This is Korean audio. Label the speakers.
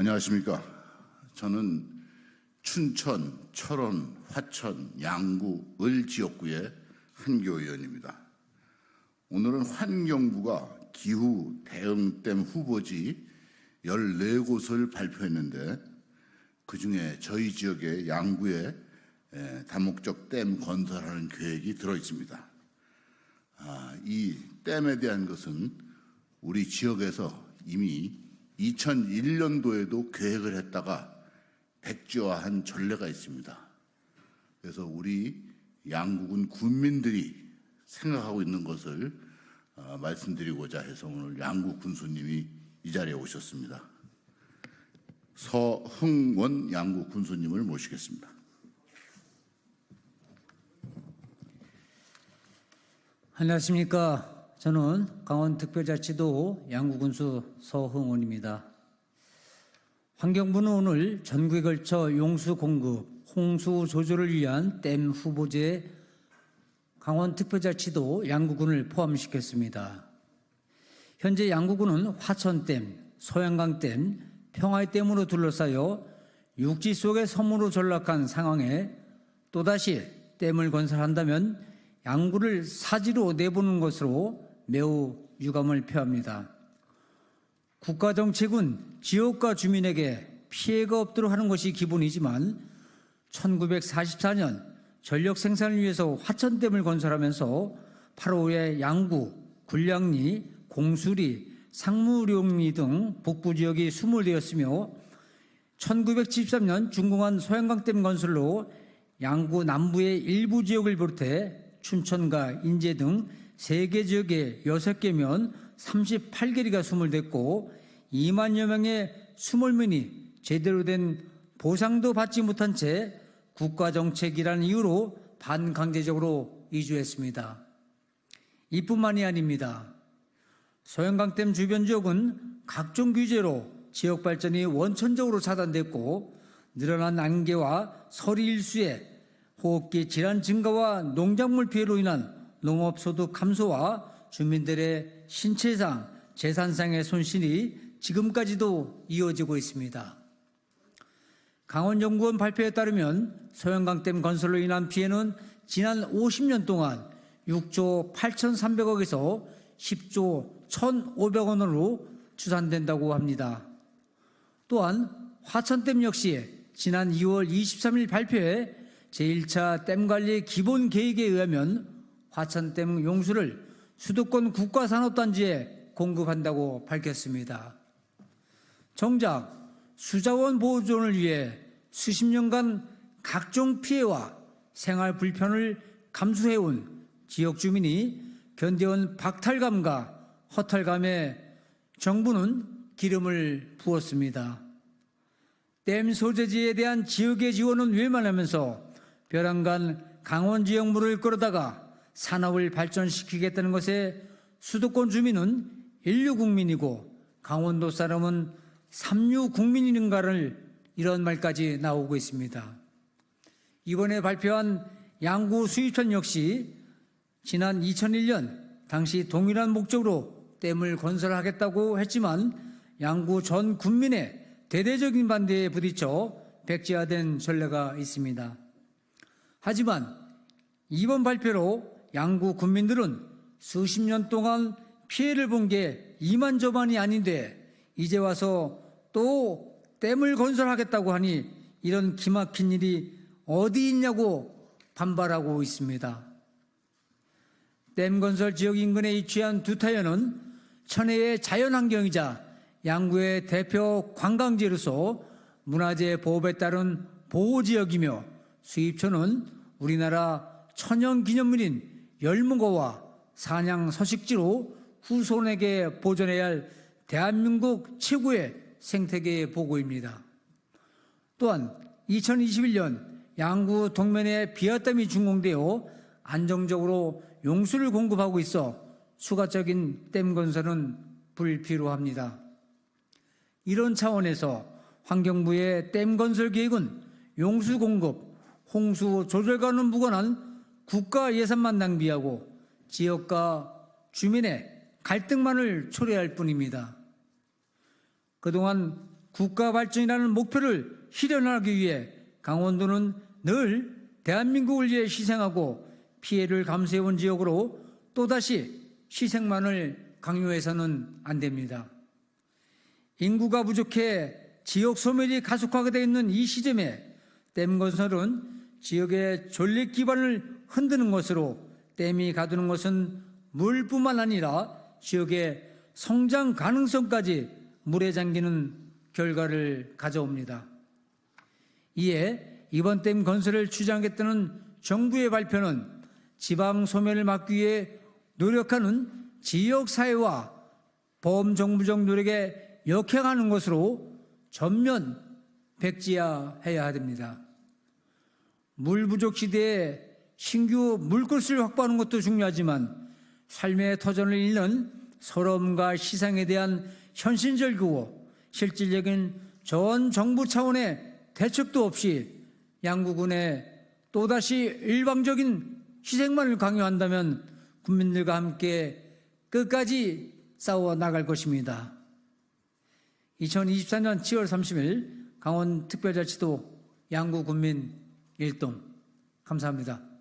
Speaker 1: 안녕하십니까. 저는 춘천, 철원, 화천, 양구, 을 지역구의 한교 의원입니다. 오늘은 환경부가 기후 대응댐 후보지 14곳을 발표했는데 그중에 저희 지역의 양구에 다목적 댐 건설하는 계획이 들어있습니다. 이 댐에 대한 것은 우리 지역에서 이미 2001년도에도 계획을 했다가 백지화한 전례가 있습니다. 그래서 우리 양구군 군민들이 생각하고 있는 것을 말씀드리고자 해서 오늘 양구 군수님이 이 자리에 오셨습니다. 서흥원 양구 군수님을 모시겠습니다.
Speaker 2: 안녕하십니까. 저는 강원특별자치도 양구군수 서흥원입니다. 환경부는 오늘 전국에 걸쳐 용수 공급, 홍수 조절을 위한 댐 후보지에 강원특별자치도 양구군을 포함시켰습니다. 현재 양구군은 화천댐, 소양강댐, 평화의댐으로 둘러싸여 육지 속의 섬으로 전락한 상황에 또다시 댐을 건설한다면 양구를 사지로 내보는 것으로 매우 유감을 표합니다. 국가정책은 지역과 주민에게 피해가 없도록 하는 것이 기본이지만 1944년 전력 생산을 위해서 화천댐을 건설하면서 바로 후에 양구, 군량리, 공수리, 상무룡리 등 북부 지역이 수몰되었으며 1973년 준공한 소양강댐 건설로 양구 남부의 일부 지역을 비롯해 춘천과 인제 등 3개 지역에 6개면 38개리가 수몰됐고 2만여 명의 수몰민이 제대로 된 보상도 받지 못한 채 국가정책이라는 이유로 반강제적으로 이주했습니다. 이뿐만이 아닙니다. 소양강댐 주변 지역은 각종 규제로 지역 발전이 원천적으로 차단됐고 늘어난 안개와 서리 일수에 호흡기 질환 증가와 농작물 피해로 인한 농업소득 감소와 주민들의 신체상, 재산상의 손실이 지금까지도 이어지고 있습니다. 강원연구원 발표에 따르면 소양강댐 건설로 인한 피해는 지난 50년 동안 6조 8,300억에서 10조 1,500원으로 추산된다고 합니다. 또한 화천댐 역시 지난 2월 23일 발표에 제1차 댐관리 기본계획에 의하면 화천댐 용수를 수도권 국가산업단지에 공급한다고 밝혔습니다. 정작 수자원 보존을 위해 수십 년간 각종 피해와 생활 불편을 감수해온 지역 주민이 견뎌온 박탈감과 허탈감에 정부는 기름을 부었습니다. 댐 소재지에 대한 지역의 지원은 외면하면서 벼랑간 강원 지역물을 끌어다가 산업을 발전시키겠다는 것에 수도권 주민은 인류국민이고 강원도 사람은 삼류국민인가를 이런 말까지 나오고 있습니다. 이번에 발표한 양구 수입천 역시 지난 2001년 당시 동일한 목적으로 댐을 건설하겠다고 했지만 양구 전 군민의 대대적인 반대에 부딪혀 백지화된 전례가 있습니다. 하지만 이번 발표로 양구 군민들은 수십 년 동안 피해를 본 게 이만저만이 아닌데 이제 와서 또 댐을 건설하겠다고 하니 이런 기막힌 일이 어디 있냐고 반발하고 있습니다. 댐 건설 지역 인근에 위치한 두타연은 천혜의 자연환경이자 양구의 대표 관광지로서 문화재 보호에 따른 보호지역이며 수입천은 우리나라 천연기념물인 열무거와 산양 서식지로 후손에게 보존해야 할 대한민국 최고의 생태계 보고입니다. 또한 2021년 양구 동면에 비아댐이 준공되어 안정적으로 용수를 공급하고 있어 추가적인 댐 건설은 불필요합니다. 이런 차원에서 환경부의 댐 건설 계획은 용수 공급, 홍수 조절과는 무관한 국가 예산만 낭비하고 지역과 주민의 갈등만을 초래할 뿐입니다. 그동안 국가 발전이라는 목표를 실현하기 위해 강원도는 늘 대한민국을 위해 희생하고 피해를 감수해온 지역으로 또다시 희생만을 강요해서는 안 됩니다. 인구가 부족해 지역 소멸이 가속화가 되어 있는 이 시점에 댐 건설은 지역의 존립 기반을 흔드는 것으로 댐이 가두는 것은 물뿐만 아니라 지역의 성장 가능성까지 물에 잠기는 결과를 가져옵니다. 이에 이번 댐 건설을 주장했다는 정부의 발표는 지방 소멸을 막기 위해 노력하는 지역사회와 범정부적 노력에 역행하는 것으로 전면 백지화해야 됩니다. 물 부족 시대에 신규 물꽃을 확보하는 것도 중요하지만 삶의 터전을 잃는 서러움과 희생에 대한 현실적이고 실질적인 전 정부 차원의 대책도 없이 양구군의 또다시 일방적인 희생만을 강요한다면 국민들과 함께 끝까지 싸워 나갈 것입니다. 2024년 7월 30일 강원특별자치도 양구군민 일동 감사합니다.